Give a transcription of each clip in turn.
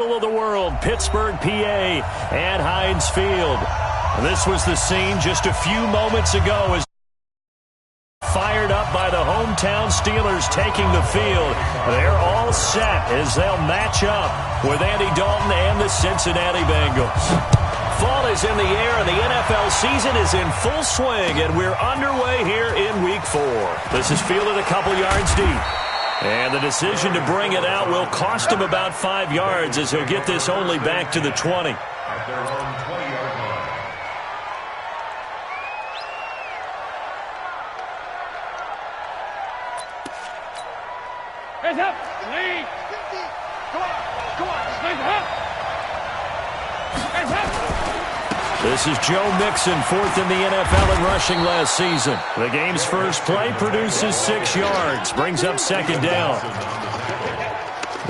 of the world, Pittsburgh, PA, at Heinz Field. This was the scene just a few moments ago as fired up by the hometown Steelers taking the field. They're all set as they'll match up with Andy Dalton and the Cincinnati Bengals. Fall is in the air and the NFL season is in full swing, and we're underway here in Week 4. This is fielded a couple yards deep. And the decision to bring it out will cost him about 5 yards as he'll get this only back to the 20. At their own 20-yard line. Hands up! Lead! Come on! Come on! Hands up! Hands up! This is Joe Mixon, 4th in the NFL in rushing last season. The game's first play produces 6 yards, brings up 2nd down.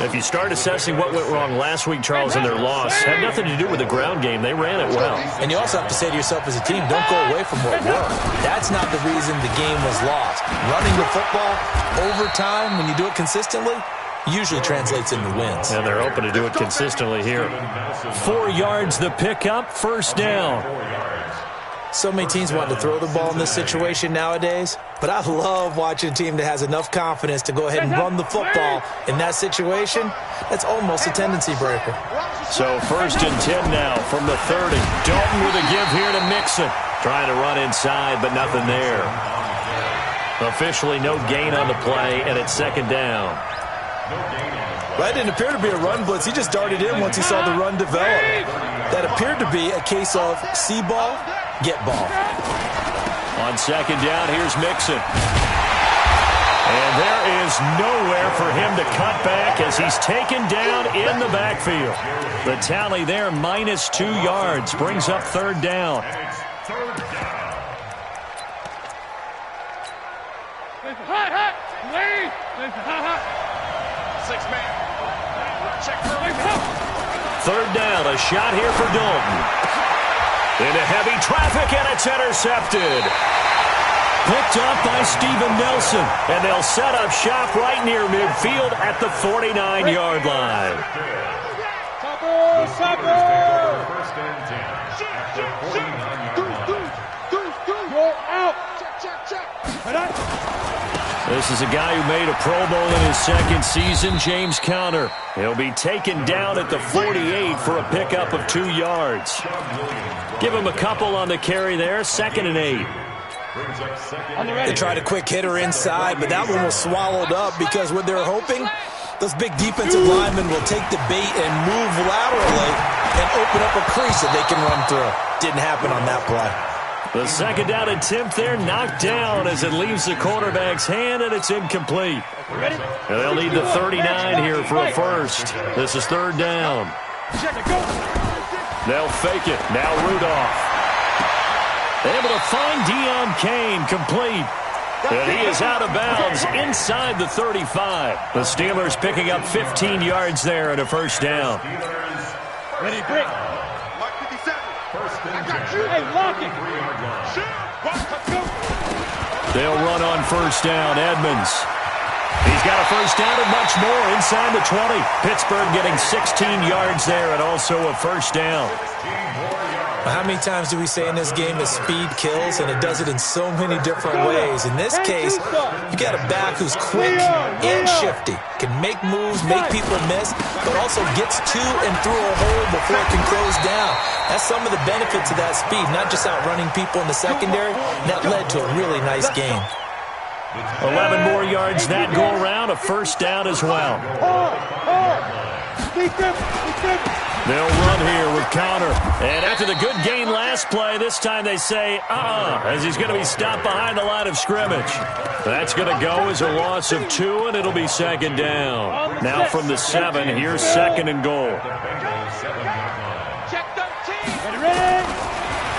If you start assessing what went wrong last week, Charles, in their loss, had nothing to do with the ground game. They ran it well. And you also have to say to yourself as a team, don't go away from what worked. That's not the reason the game was lost. Running the football over time, when you do it consistently, usually translates into wins. And they're hoping to do it consistently here. 4 yards the pickup, 1st down. So many teams want to throw the ball in this situation nowadays, but I love watching a team that has enough confidence to go ahead and run the football in that situation. That's almost a tendency breaker. So 1st and 10 now from the 30. Dalton with a give here to Mixon. Trying to run inside, but nothing there. Officially no gain on the play, and it's 2nd down. That didn't appear to be a run blitz. He just darted in once he saw the run develop. That appeared to be a case of see ball, get ball. On 2nd down, here's Mixon. And there is nowhere for him to cut back as he's taken down in the backfield. The tally there, -2 yards, brings up 3rd down. Hot! Lead! Hot! 6-man. Check for 3rd down, a shot here for Dalton. Into heavy traffic, and it's intercepted. Picked up by Steven Nelson, and they'll set up shop right near midfield at the 49-yard line. First and 10. Go out. Check. This is a guy who made a Pro Bowl in his 2nd season, James Conner. He'll be taken down at the 48 for a pickup of 2 yards. Give him a couple on the carry there, 2nd and 8. They tried a quick hitter inside, but that one was swallowed up because what they're hoping, those big defensive linemen will take the bait and move laterally and open up a crease that they can run through. Didn't happen on that play. The 2nd down attempt there knocked down as it leaves the quarterback's hand, and it's incomplete. And they'll need the 39 here for a 1st. This is 3rd down. They'll fake it. Now Rudolph. Able to find Deon Cain, complete. And he is out of bounds inside the 35. The Steelers picking up 15 yards there and a 1st down. Ready, break. Hey, lock it. They'll run on 1st down. Edmonds. He's got a 1st down and much more inside the 20. Pittsburgh getting 16 yards there and also a 1st down. How many times do we say in this game that speed kills, and it does it in so many different ways? In this case, you got a back who's quick and shifty, can make moves, make people miss, but also gets to and through a hole before it can close down. That's some of the benefits of that speed, not just outrunning people in the secondary. That led to a really nice game. 11 more yards that go around, a 1st down as well. They'll run here with Conner. And after the good gain last play, this time they say, as he's going to be stopped behind the line of scrimmage. That's going to go as a loss of 2, and it'll be 2nd down. Now from the 7, here's 2nd and goal.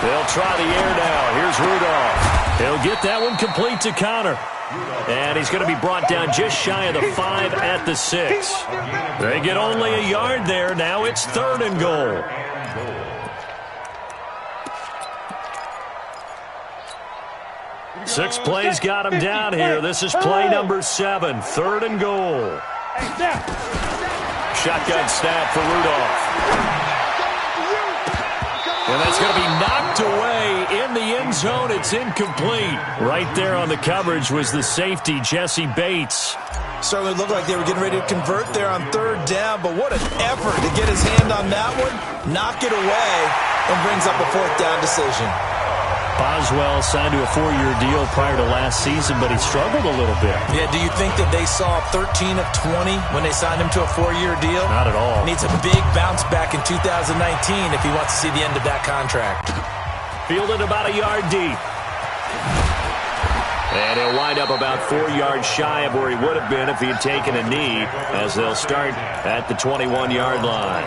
They'll try the air now. Here's Rudolph. He'll get that one complete to Conner. And he's going to be brought down just shy of the 5 at the 6. They get only a yard there. Now it's 3rd and goal. Six plays got him down here. This is play number 7, 3rd and goal. shotgun snap for Rudolph. And that's going to be knocked away in the end zone. It's incomplete. Right there on the coverage was the safety, Jesse Bates. Certainly looked like they were getting ready to convert there on third down, but what an effort to get his hand on that one, knock it away, and brings up a fourth down decision. Boswell signed to a 4-year deal prior to last season, but he struggled a little bit. Yeah, do you think that they saw 13 of 20 when they signed him to a 4-year deal? Not at all. He needs a big bounce back in 2019 if he wants to see the end of that contract. Fielded about a yard deep. And he'll wind up about 4 yards shy of where he would have been if he had taken a knee, as they'll start at the 21-yard line.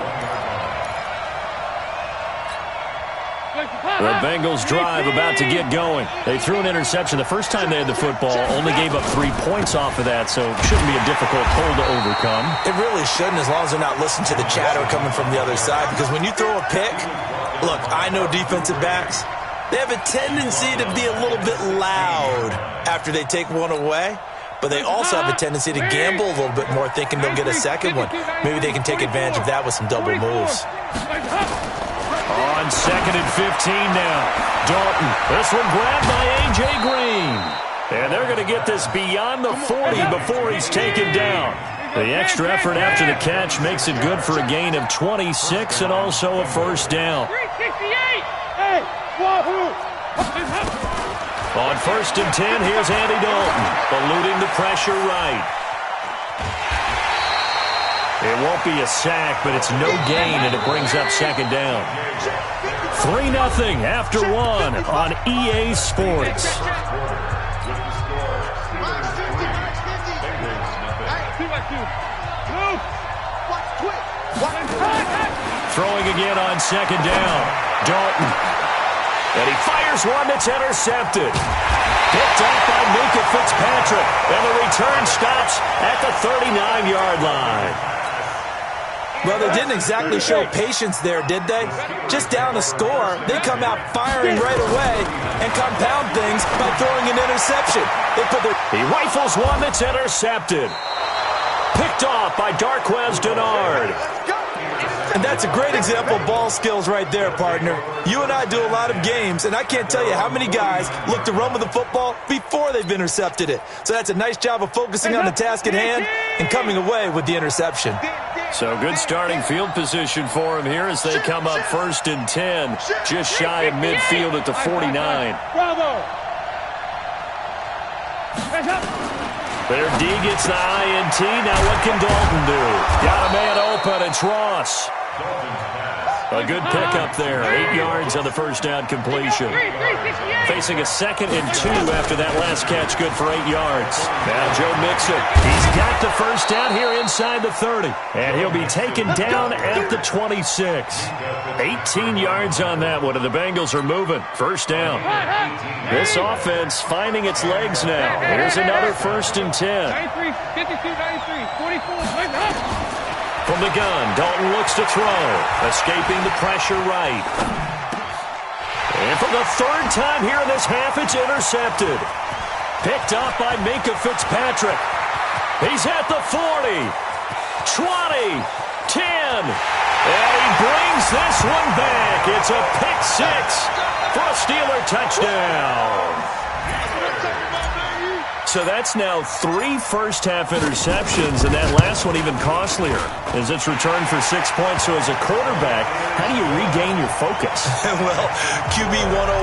The Bengals drive about to get going. They threw an interception the first time they had the football, only gave up 3 points off of that, so it shouldn't be a difficult hole to overcome. It really shouldn't, as long as they're not listening to the chatter coming from the other side, because when you throw a pick, look, I know defensive backs, they have a tendency to be a little bit loud after they take one away, but they also have a tendency to gamble a little bit more, thinking they'll get a second one. Maybe they can take advantage of that with some double moves. On 2nd and 15 now. Dalton. This one grabbed by A.J. Green. And they're going to get this beyond the 40 before he's taken down. The extra effort after the catch makes it good for a gain of 26 and also a first down. On 1st and 10, here's Andy Dalton, eluding the pressure right. It won't be a sack, but it's no gain, and it brings up 2nd down. 3-0 after 1 on EA Sports. Throwing again on 2nd down. Dalton. And he fires one that's intercepted. Picked off by Minka Fitzpatrick. And the return stops at the 39-yard line. Well, they didn't exactly show patience there, did they? Just down a score, they come out firing right away and compound things by throwing an interception. He rifles one that's intercepted. Picked off by Darquez Dennard. And that's a great example of ball skills right there, partner. You and I do a lot of games, and I can't tell you how many guys look to run with the football before they've intercepted it. So that's a nice job of focusing on the task at hand and coming away with the interception. So good starting field position for him here as they come up 1st and 10, just shy of midfield at the 49. Their D gets the INT. Now what can Dalton do? Got a man open. It's Ross. A good pickup there. 8 yards on the first down completion. Facing a 2nd and 2 after that last catch, good for 8 yards. Now Joe Mixon. He's got the first down here inside the 30. And he'll be taken down at the 26. 18 yards on that one, and the Bengals are moving. First down. This offense finding its legs now. Here's another 1st and 10. 93, 52, 93, 44, From the gun, Dalton looks to throw, escaping the pressure right. And for the 3rd time here in this half, it's intercepted. Picked up by Minka Fitzpatrick. He's at the 40, 20, 10, and he brings this one back. It's a pick 6 for a Steeler touchdown. So that's now 3 first-half interceptions, and that last one even costlier as it's returned for 6 points. So as a quarterback, how do you regain your focus? Well, QB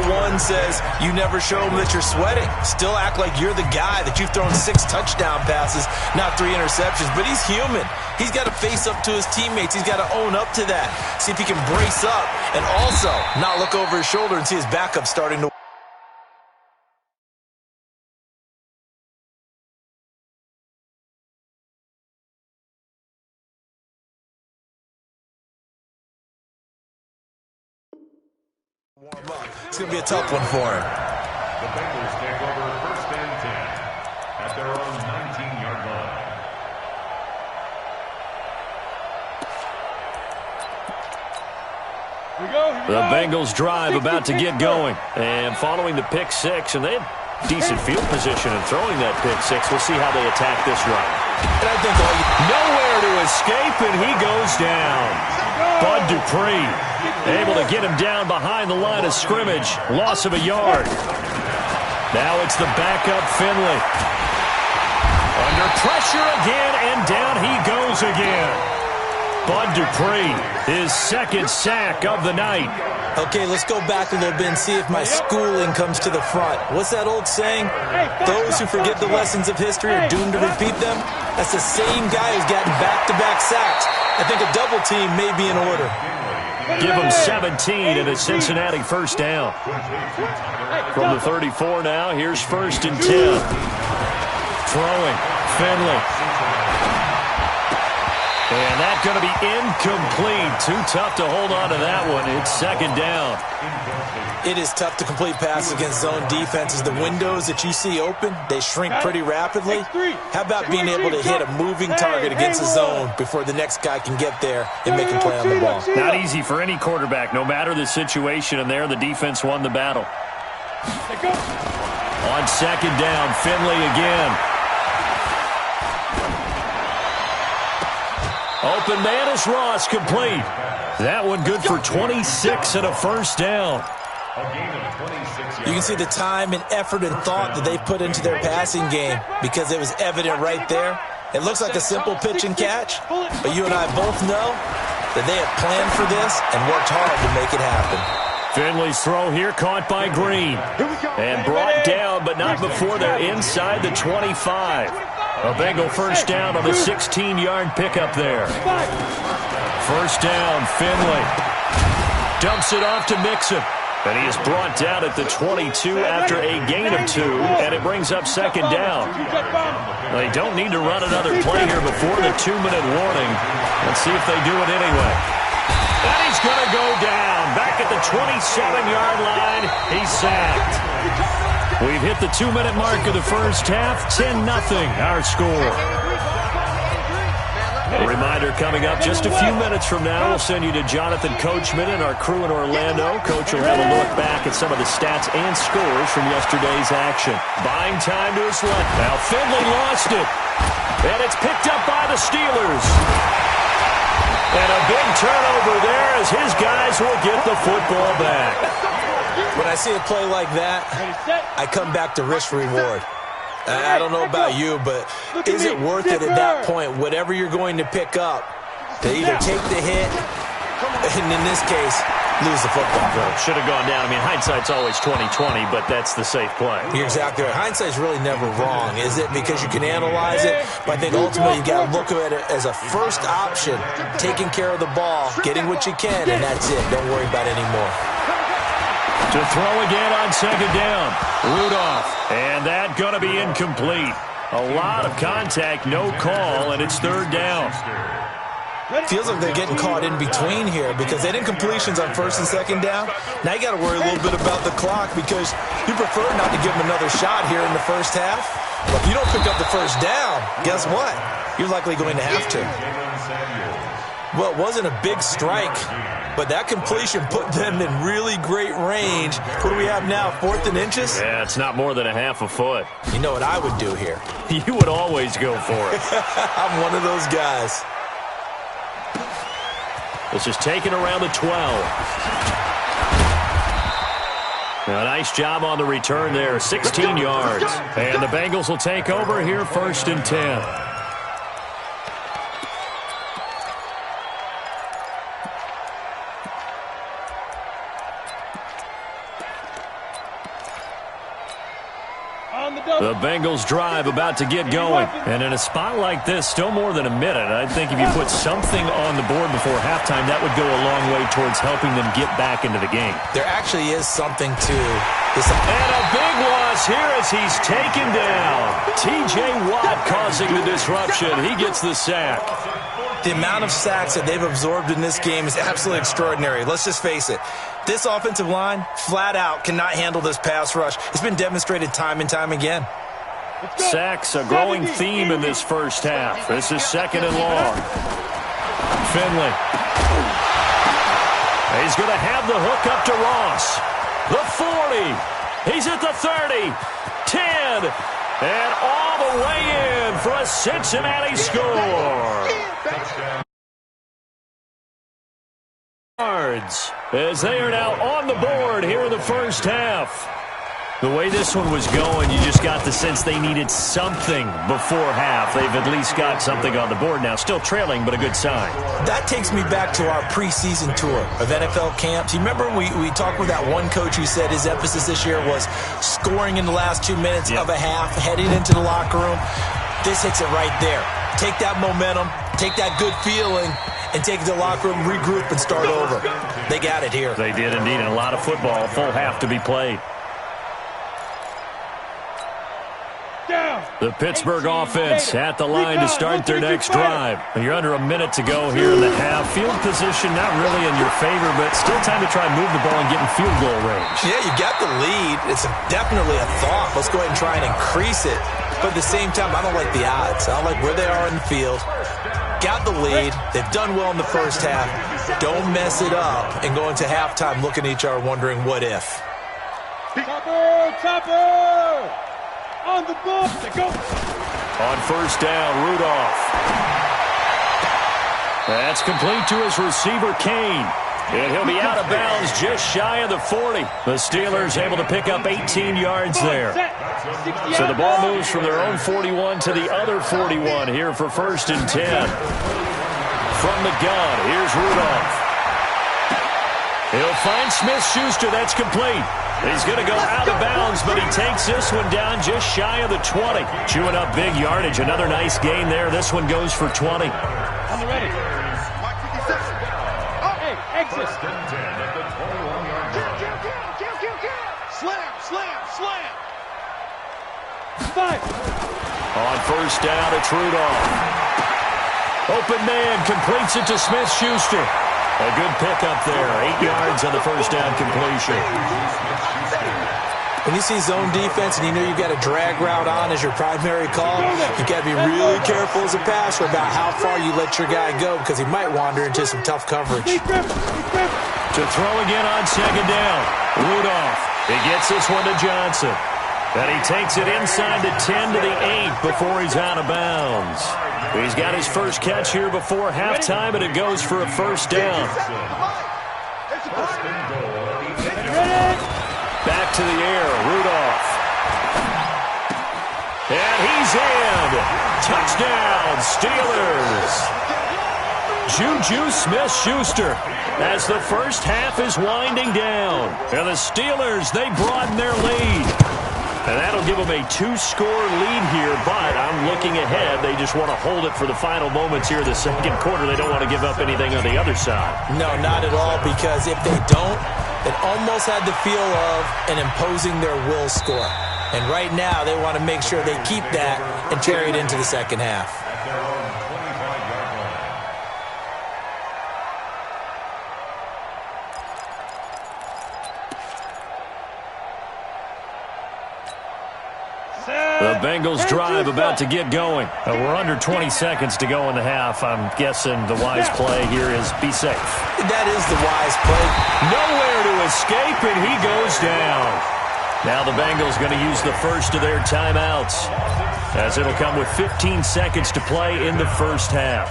101 says you never show them that you're sweating. Still act like you're the guy, that you've thrown 6 touchdown passes, not 3 interceptions. But he's human. He's got to face up to his teammates. He's got to own up to that. See if he can brace up and also not look over his shoulder and see his backup starting to warm up. It's going to be a tough one for him. The Bengals take over 1st and 10 at their own 19-yard line. The Bengals drive about to get going. And following the pick 6, and they Decent field position and throwing that pick six. We'll see how they attack this run. And I think nowhere to escape, and he goes down. Bud Dupree able to get him down behind the line of scrimmage. Loss of a yard. Now it's the backup Finley. Under pressure again, and down he goes again. Bud Dupree, his second sack of the night. Okay, let's go back a little bit and see if my schooling comes to the front. What's that old saying? Those who forget the lessons of history are doomed to repeat them. That's the same guy who's gotten back-to-back sacks. I think a double team may be in order. Give him 17 and a Cincinnati first down. From the 34 now, here's 1st and 10. Throwing, Finley. And that's going to be incomplete. Too tough to hold on to that one. It's 2nd down. It is tough to complete passes against zone defenses. The windows that you see open, they shrink pretty rapidly. How about being able to hit a moving target against the zone before the next guy can get there and make a play on the ball? Not easy for any quarterback, no matter the situation. And there, the defense won the battle. On 2nd down, Finley again. Open man is Ross, complete. That one good for 26 and a first down. You can see the time and effort and thought that they put into their passing game because it was evident right there. It looks like a simple pitch and catch, but you and I both know that they have planned for this and worked hard to make it happen. Finley's throw here caught by Green and brought down, but not before they're inside the 25. A Bengal first down on the 16-yard pickup there. First down, Finley. Dumps it off to Mixon. And he is brought down at the 22 after a gain of 2, and it brings up 2nd down. They don't need to run another play here before the 2-minute warning. Let's see if they do it anyway. And he's going to go down. Back at the 27-yard line, he's sacked. We've hit the 2-minute mark of the first half. 10-0 our score. A reminder coming up just a few minutes from now. We'll send you to Jonathan Coachman and our crew in Orlando. Coach will have a look back at some of the stats and scores from yesterday's action. Buying time to his left. Now Finley lost it. And it's picked up by the Steelers. And a big turnover there as his guys will get the football back. When I see a play like that, I come back to risk reward. I don't know about you, but is it worth it at that point, whatever you're going to pick up, to either take the hit, and in this case, lose the football? Well, should have gone down. I mean, hindsight's always 20/20, but that's the safe play. You're exactly right. Hindsight's really never wrong, is it? Because you can analyze it, but I think ultimately you got to look at it as a first option, taking care of the ball, getting what you can, and that's it. Don't worry about it anymore. To throw again on 2nd down. Rudolph. And that going to be incomplete. A lot of contact, no call, and it's 3rd down. Feels like they're getting caught in between here because they didn't completions on 1st and 2nd down. Now you got to worry a little bit about the clock because you prefer not to give them another shot here in the first half. But if you don't pick up the first down, guess what? You're likely going to have to. Well, it wasn't a big strike, but that completion put them in really great range. What do we have now, 4th and inches? Yeah, it's not more than a half a foot. You know what I would do here? You would always go for it. I'm one of those guys. This is taken around the 12. A nice job on the return there, 16 yards. And the Bengals will take over here, 1st and 10. The Bengals drive about to get going. And in a spot like this, still more than a minute. I think if you put something on the board before halftime, that would go a long way towards helping them get back into the game. There actually is something to this. And a big loss here as he's taken down. T.J. Watt causing the disruption. He gets the sack. The amount of sacks that they've absorbed in this game is absolutely extraordinary. Let's just face it. This offensive line, flat out, cannot handle this pass rush. It's been demonstrated time and time again. Sacks, a growing theme in this first half. This is 2nd and long. Finley. He's going to have the hook up to Ross. The 40. He's at the 30. 10. And all the way in for a Cincinnati score. As they are now on the board here in the first half. The way this one was going, you just got the sense they needed something before half. They've at least got something on the board now. Still trailing, but a good sign. That takes me back to our preseason tour of NFL camps. You remember we talked with that one coach who said his emphasis this year was scoring in the last 2 minutes of a half, heading into the locker room. This hits it right there. Take that momentum, take that good feeling, and take it to the locker room, regroup, and start over. They got it here. They did indeed, and a lot of football, full half to be played. The Pittsburgh offense at the line to start their next drive. You're under a minute to go here in the half. Field position not really in your favor, but still time to try and move the ball and get in field goal range. Yeah, you got the lead. It's definitely a thought. Let's go ahead and try and increase it. But at the same time, I don't like the odds. I don't like where they are in the field. Got the lead. They've done well in the first half. Don't mess it up and go into halftime looking at each other wondering what if. Chopper! On the ball, go. On first down, Rudolph. That's complete to his receiver, Kane. And he'll be out of bounds just shy of the 40. The Steelers able to pick up 18 yards there. So the ball moves from their own 41 to the other 41 here for 1st and 10. From the gun, here's Rudolph. He'll find Smith-Schuster. That's complete. He's going to go out of bounds, but he takes this one down just shy of the 20. Chewing up big yardage. Another nice gain there. This one goes for 20. On the ready. Hey, exit. Slam. 5. On first down, it's Rudolph. Open man completes it to Smith-Schuster. A good pickup there. 8 yards on the first down completion. When you see zone defense and you know you've got a drag route on as your primary call, you've got to be really careful as a passer about how far you let your guy go because he might wander into some tough coverage. To throw again on second down. Rudolph. He gets this one to Johnson. And he takes it inside the 10 to the 8 before he's out of bounds. He's got his first catch here before halftime, and it goes for a first down. Back to the air, Rudolph. And he's in. Touchdown, Steelers. Juju Smith-Schuster as the first half is winding down. And the Steelers, they broaden their lead. And that'll give them a 2-score lead here, but I'm looking ahead. They just want to hold it for the final moments here in the second quarter. They don't want to give up anything on the other side. No, not at all, because if they don't, it almost had the feel of an imposing their will score. And right now, they want to make sure they keep that and carry it into the second half. The Bengals drive about to get going. We're under 20 seconds to go in the half. I'm guessing the wise play here is be safe. That is the wise play. Nowhere to escape, and he goes down. Now the Bengals going to use the first of their timeouts, as it'll come with 15 seconds to play in the first half.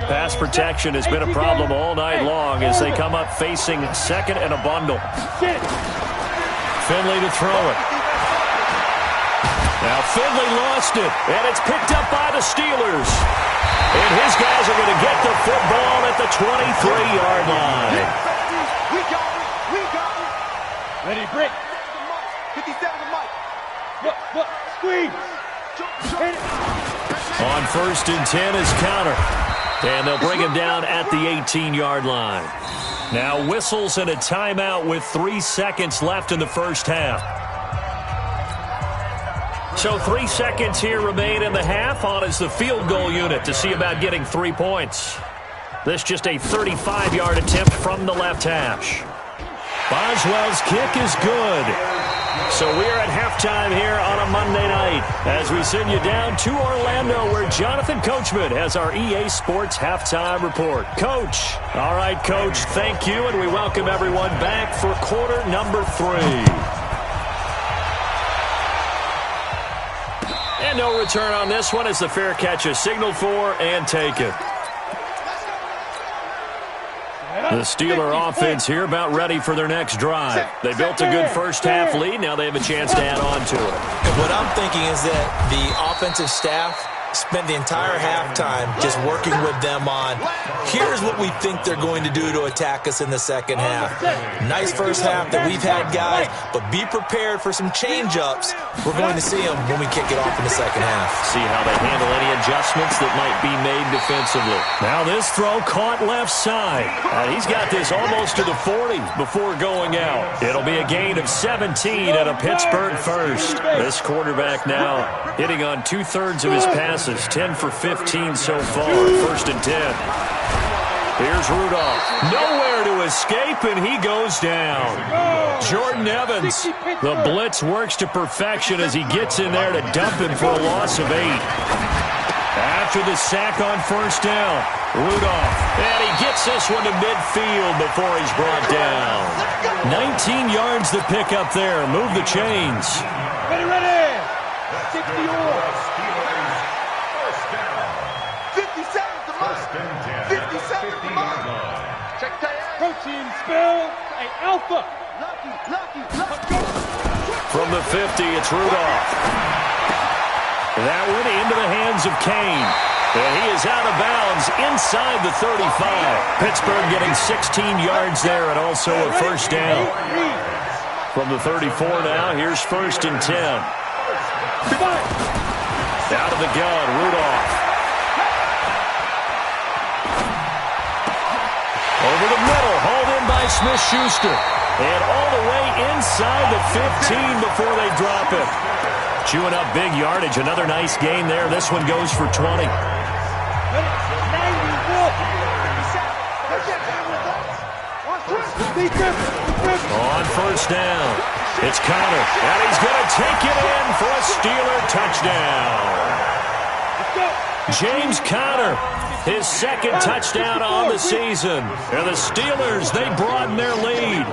Pass protection has been a problem all night long as they come up facing second and a bundle. Finley to throw it. Now Finley lost it, and it's picked up by the Steelers. And his guys are going to get the football at the 23-yard line. We got it. Ready, break. 57 to Mike. Look, squeeze. On 1st and 10 is counter. And they'll bring him down at the 18-yard line. Now whistles and a timeout with 3 seconds left in the first half. So 3 seconds here remain in the half. On is the field goal unit to see about getting 3 points. This just a 35-yard attempt from the left hash. Boswell's kick is good. So we're at halftime here on a Monday night as we send you down to Orlando where Jonathan Coachman has our EA Sports Halftime Report. Coach. All right, Coach, thank you, and we welcome everyone back for quarter number 3. And no return on this one as the fair catch is signaled for and taken. The Steeler offense here about ready for their next drive. They built a good first half lead. Now they have a chance to add on to it. And what I'm thinking is that the offensive staff spent the entire halftime just working with them on, here's what we think they're going to do to attack us in the second half. Nice first half that we've had, guys, but be prepared for some change-ups. We're going to see them when we kick it off in the second half. See how they handle any adjustments that might be made defensively. Now this throw caught left side. He's got this almost to the 40 before going out. It'll be a gain of 17 at a Pittsburgh first. This quarterback now hitting on 2/3 of his passes, 10 for 15 so far, 1st and 10. Here's Rudolph. Nowhere to escape, and he goes down. Jordan Evans. The blitz works to perfection as he gets in there to dump him for a loss of 8. After the sack on 1st down, Rudolph. And he gets this one to midfield before he's brought down. 19 yards to pick up there. Move the chains. Ready, ready. 60 Protein spill, a alpha. From the 50, it's Rudolph. That went into the hands of Kane. And he is out of bounds inside the 35. Pittsburgh getting 16 yards there and also a 1st down. From the 34 now, here's 1st and 10. Out of the gun, Rudolph. Over the middle, hauled in by Smith-Schuster. And all the way inside the 15 before they drop it. Chewing up big yardage. Another nice gain there. This one goes for 20. On 1st down, it's Connor. And he's going to take it in for a Steeler touchdown. James Conner. His 2nd touchdown on the season. And the Steelers, they broaden their lead.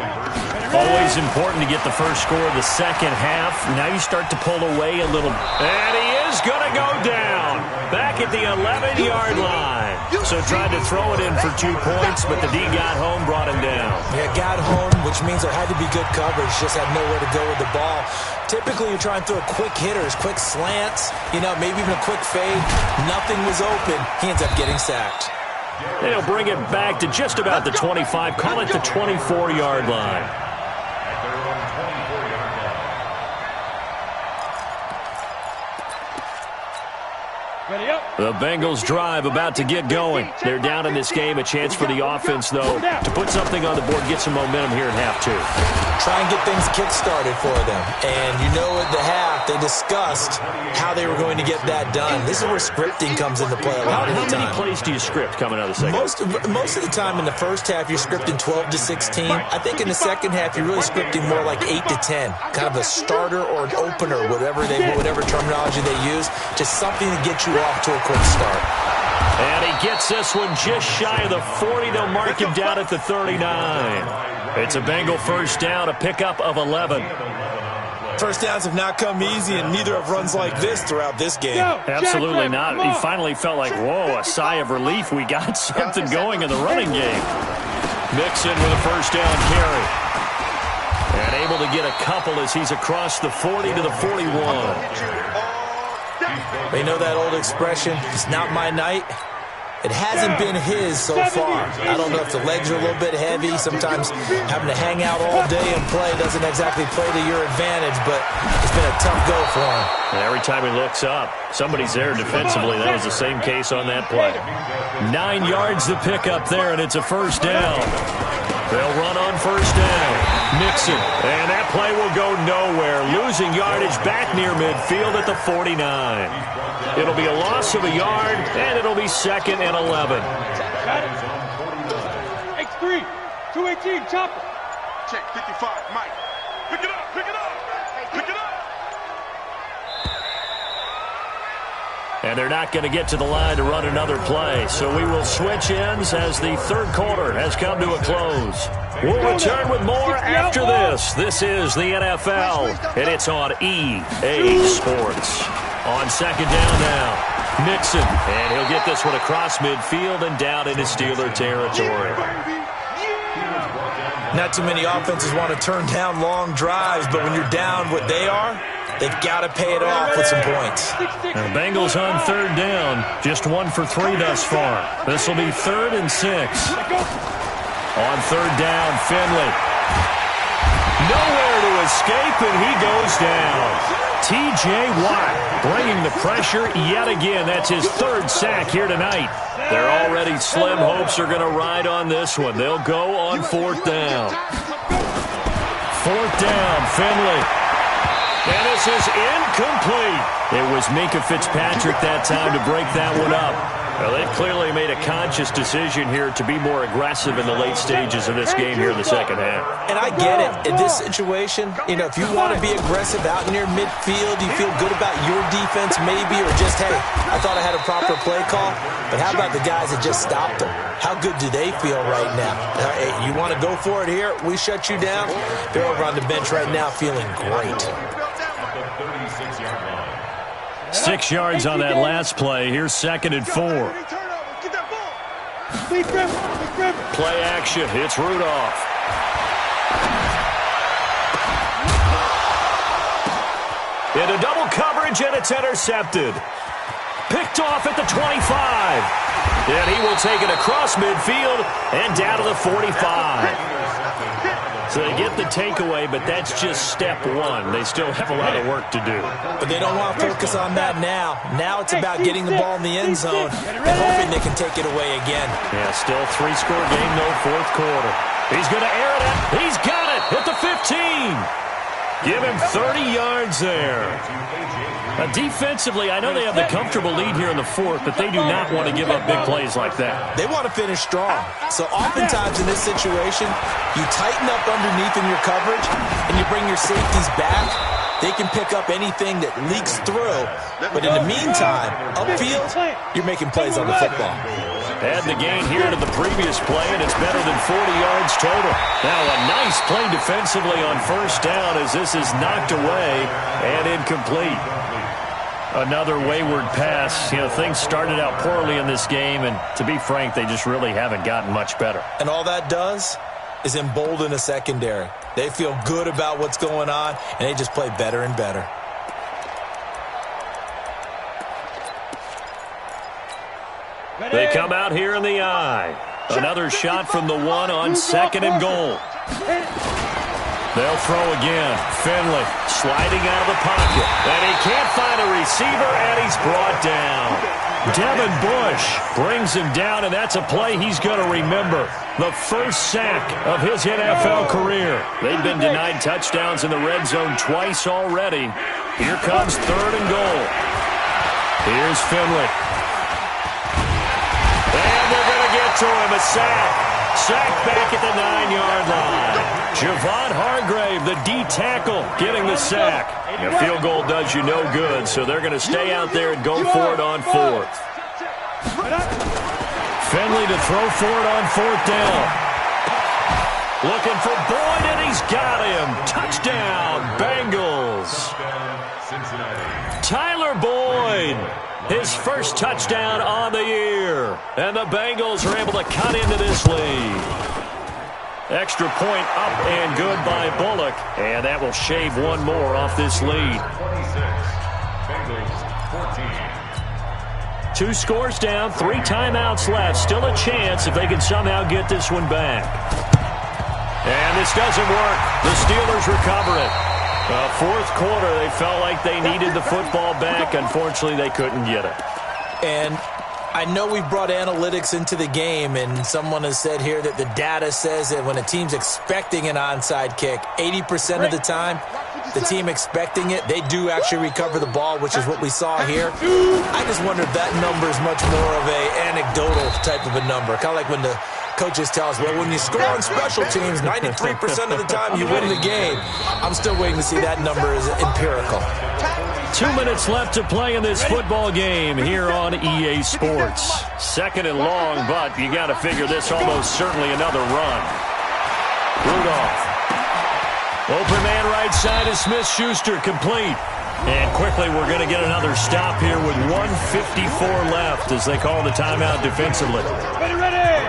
Always important to get the first score of the second half. Now you start to pull away a little. And he is going to go down. Back at the 11-yard line. So tried to throw it in for 2 points, but the D got home, brought him down. Yeah, got home, which means there had to be good coverage. Just had nowhere to go with the ball. Typically, you're trying to throw quick hitters, quick slants, maybe even a quick fade. Nothing was open. He ends up getting sacked. They'll bring it back to just about the 25. Call it the 24-yard line. The Bengals drive about to get going. They're down in this game. A chance for the offense, though, to put something on the board, get some momentum here in half 2. Try and get things kick-started for them. And at the half, they discussed how they were going to get that done. This is where scripting comes into play a lot of the time. How many plays do you script coming out of the second? Most of the time in the first half, you're scripting 12 to 16. I think in the second half, you're really scripting more like 8 to 10. Kind of a starter or an opener, whatever terminology they use. Just something to get you off to a quick start. And he gets this one just shy of the 40. They'll mark him down at the 39. It's a Bengal 1st down, a pickup of 11. First downs have not come easy, and neither have runs like this throughout this game. Absolutely not. He finally felt like, whoa, a sigh of relief. We got something going in the running game. Mixon with a 1st down carry. And able to get a couple as he's across the 40 to the 41. They know that old expression, it's not my night. It hasn't been his so far. I don't know if the legs are a little bit heavy. Sometimes having to hang out all day and play doesn't exactly play to your advantage, but it's been a tough go for him. And every time he looks up, somebody's there defensively. That was the same case on that play. 9 yards to pick up there, and it's a 1st down. They'll run on 1st down. Mixon. And that play will go nowhere. Losing yardage back near midfield at the 49. It'll be a loss of a yard, and it'll be 2nd and 11. X3, 218, chopper. Check 55, Mike. Pick it up, pick it up. And they're not going to get to the line to run another play. So we will switch ends as the third quarter has come to a close. We'll return with more after this. This is the NFL, and it's on EA Sports. On second down now, Mixon, and he'll get this one across midfield and down into Steeler territory. Not too many offenses want to turn down long drives, but when you're down what they are, they've got to pay it off with some points. The Bengals on third down, just 1 for 3 thus far. This will be 3rd and 6. On third down, Finley. Nowhere to escape, and he goes down. T.J. Watt bringing the pressure yet again. That's his 3rd sack here tonight. Their already slim hopes are going to ride on this one. They'll go on 4th down. 4th down, Finley. And this is incomplete. It was Minkah Fitzpatrick that time to break that one up. Well, they've clearly made a conscious decision here to be more aggressive in the late stages of this game here in the second half. And I get it. In this situation, if you want to be aggressive out in your midfield, you feel good about your defense maybe, or just, hey, I thought I had a proper play call. But how about the guys that just stopped them? How good do they feel right now? Hey, you want to go for it here? We shut you down. They're over on the bench right now feeling great. 6 yards on that last play. Here's 2nd and 4. Play action. It's Rudolph. Into double coverage, and it's intercepted. Picked off at the 25. And he will take it across midfield and down to the 45. So they get the takeaway, but that's just step 1. They still have a lot of work to do. But they don't want to focus on that now. Now it's about getting the ball in the end zone and hoping they can take it away again. Yeah, still 3-score game, though, 4th quarter. He's going to air it out. He's got it at the 15. Give him 30 yards there. Defensively, I know they have the comfortable lead here in the 4th, but they do not want to give up big plays like that. They want to finish strong. So oftentimes in this situation, you tighten up underneath in your coverage and you bring your safeties back. They can pick up anything that leaks through. But in the meantime, upfield, you're making plays on the football. Add the gain here to the previous play, and it's better than 40 yards total. Now a nice play defensively on 1st down as this is knocked away and incomplete. Another wayward pass. Things started out poorly in this game, and to be frank, they just really haven't gotten much better. And all that does is embolden the secondary. They feel good about what's going on, and they just play better and better. They come out here in the eye. Another shot from the 1 on 2nd and goal. They'll throw again. Finley sliding out of the pocket. And he can't find a receiver, and he's brought down. Devin Bush brings him down, and that's a play he's going to remember. The 1st sack of his NFL career. They've been denied touchdowns in the red zone twice already. Here comes 3rd and goal. Here's Finley. And they're going to get to him, a sack. Sack back at the 9-yard line. Javon Hargrave, the D tackle, getting the sack. A field goal does you no good, so they're going to stay out there and go for it on 4th. Finley to throw for it on 4th down. Looking for Boyd, and he's got him. Touchdown, Bengals. Tyler Boyd. His first touchdown on the year. And the Bengals are able to cut into this lead. Extra point up and good by Bullock. And that will shave one more off this lead. 2 scores down, 3 timeouts left. Still a chance if they can somehow get this one back. And this doesn't work. The Steelers recover it. 4th quarter, they felt like they needed the football back. Unfortunately, they couldn't get it. And I know we've brought analytics into the game, and someone has said here that the data says that when a team's expecting an onside kick, 80% of the time, the team expecting it, they do actually recover the ball, which is what we saw here. I just wonder if that number is much more of a anecdotal type of a number, kind of like when the coaches tell us, well, when you score on special teams, 93% of the time you win the game. I'm still waiting to see that number as empirical. 2 minutes left to play in this football game here on EA Sports. Second and long, but you got to figure this almost certainly another run. Rudolph. Open man right side is Smith-Schuster, complete. And quickly we're going to get another stop here with 1:54 left as they call the timeout defensively. Ready.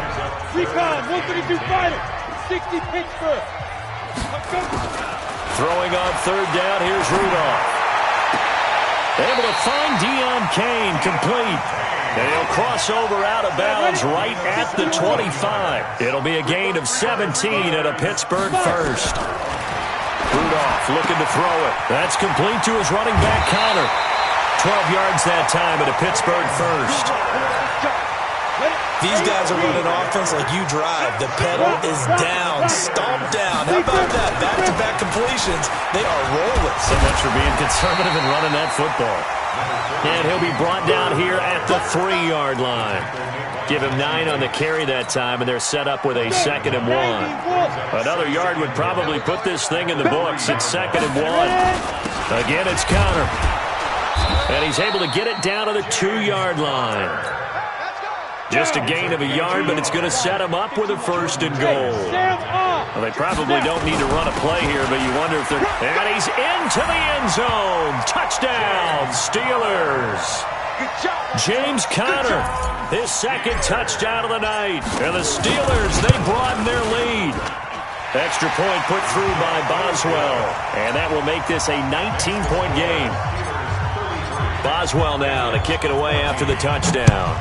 Recon, 132 fighter. 60 Pittsburgh. Throwing on third down, here's Rudolph. Able to find Deion Kane, complete. And he'll cross over out of bounds right at the 25. It'll be a gain of 17 at a Pittsburgh first. Rudolph looking to throw it. That's complete to his running back, Connor. 12 yards that time at a Pittsburgh first. These guys are running offense like you drive. The pedal is down, stomped down. How about that? Back-to-back completions. They are rolling. So much for being conservative and running that football. And he'll be brought down here at the 3-yard line. Give him 9 on the carry that time, and they're set up with a 2nd and 1. Another yard would probably put this thing in the books. It's 2nd and 1. Again, it's Connor. And he's able to get it down to the 2-yard line. Just a gain of a yard, but it's going to set him up with a 1st and goal. Well, they probably don't need to run a play here, but you wonder if they're... And he's into the end zone. Touchdown, Steelers. James Conner, his 2nd touchdown of the night. And the Steelers, they broaden their lead. Extra point put through by Boswell. And that will make this a 19-point game. Boswell now to kick it away after the touchdown.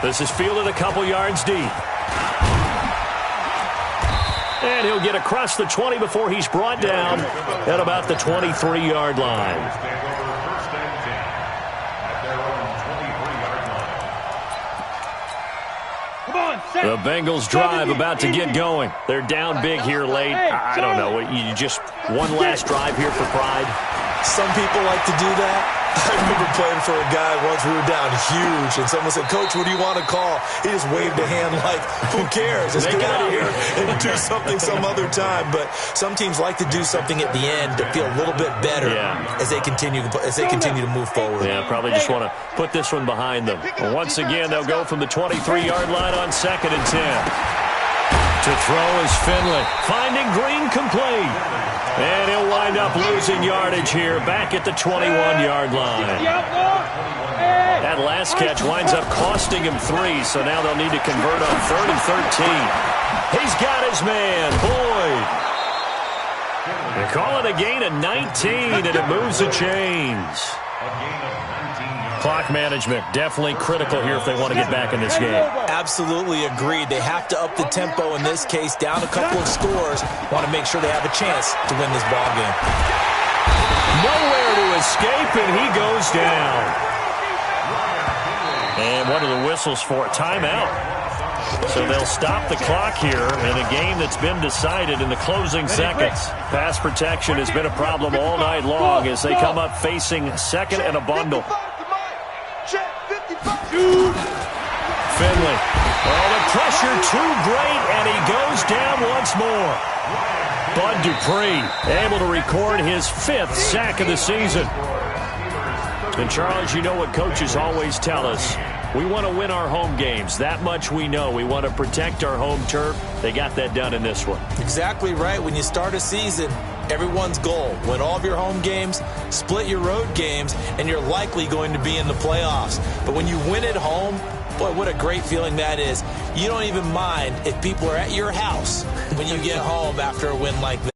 This is fielded a couple yards deep. And he'll get across the 20 before he's brought down at about the 23-yard line. The Bengals drive about to get going. They're down big here late. I don't know. You just one last drive here for pride. Some people like to do that. I remember playing for a guy once. We were down huge, and someone said, "Coach, what do you want to call?" He just waved a hand like, "Who cares? Let's get out of here and do something some other time." But some teams like to do something at the end to feel a little bit better as they continue to move forward. Yeah, probably just want to put this one behind them. Well, once again, they'll go from the 23-yard line on 2nd and 10. To throw is Finley, finding Green complete. And he'll wind up losing yardage here back at the 21-yard line. That last catch winds up costing him 3, so now they'll need to convert on 3rd and 13. He's got his man, Boyd. They call it a gain of 19, and it moves the chains. Clock management definitely critical here if they want to get back in this game. Absolutely agreed. They have to up the tempo in this case, down a couple of scores. Want to make sure they have a chance to win this ball game. Nowhere to escape, and he goes down. And what are the whistles for? Timeout. So they'll stop the clock here in a game that's been decided in the closing seconds. Pass protection has been a problem all night long as they come up facing 2nd and a bundle. Finley. Oh, the pressure too great, and he goes down once more. Bud Dupree able to record his 5th sack of the season. And, Charles, you know what coaches always tell us. We want to win our home games. That much we know. We want to protect our home turf. They got that done in this one. Exactly right. When you start a season, everyone's goal: win all of your home games, split your road games, and you're likely going to be in the playoffs. But when you win at home, boy, what a great feeling that is. You don't even mind if people are at your house when you get home after a win like that.